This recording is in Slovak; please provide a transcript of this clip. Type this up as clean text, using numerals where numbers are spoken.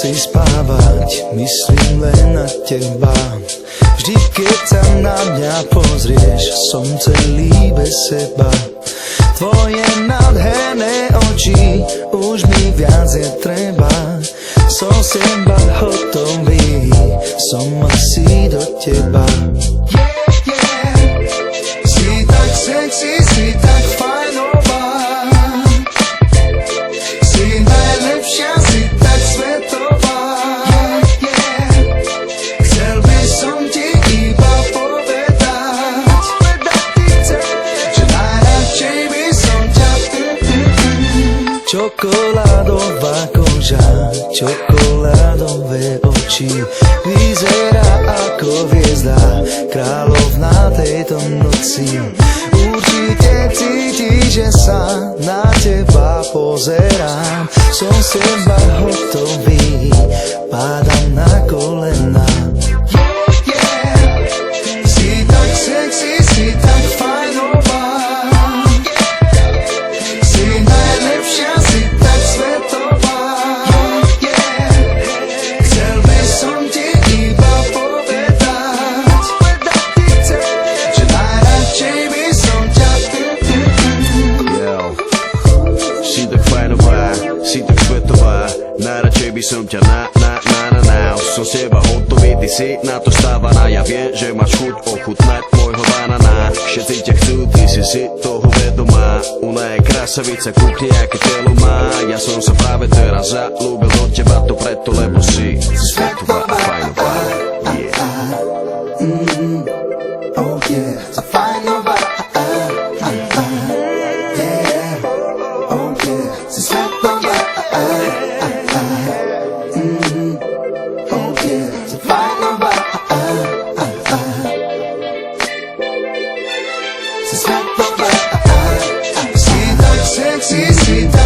noci spávať, myslím len na teba. Vždy, keď sa na mňa pozrieš, som celý bez seba. Tvoje nádherné oči, už mi viac je treba. Som seba hotový, som asi do teba. Si tak sexy, si tak fajnová. Si najlepšia, si tak svetová. Chcel by som ti iba povedať, že najradšej by som ťa. Čokoládová koža, čokoládové oči, vyzerá ako hviezda, kráľovná tejto noci. Určite cítiš, že sa na teba pozerám. Som seba hotový, pádam na kolena. Si tak sexy, si tak fajnová. Si najlepšia, si tak svetová. Chcel by som ti iba povedať, že najradšej by som ťa. Si tak fajnová, si tak svetová, najradšej by som ťa na. Som seba hotový, ty si na to stávaná. Ja viem, že máš chuť ochutnať môjho banana. Všetci ťa chcú, ty si toho vedomá. Ona je krasavica, kúkni, aké telo má. Ja som sa práve teraz zalúbil do teba, to preto, lebo si svetová a fajnová. Oh yeah, a fajnová. Yeah, oh yeah, si svetová. Oh yeah, si fajnová. Si svetová. Si tak sexy, si tak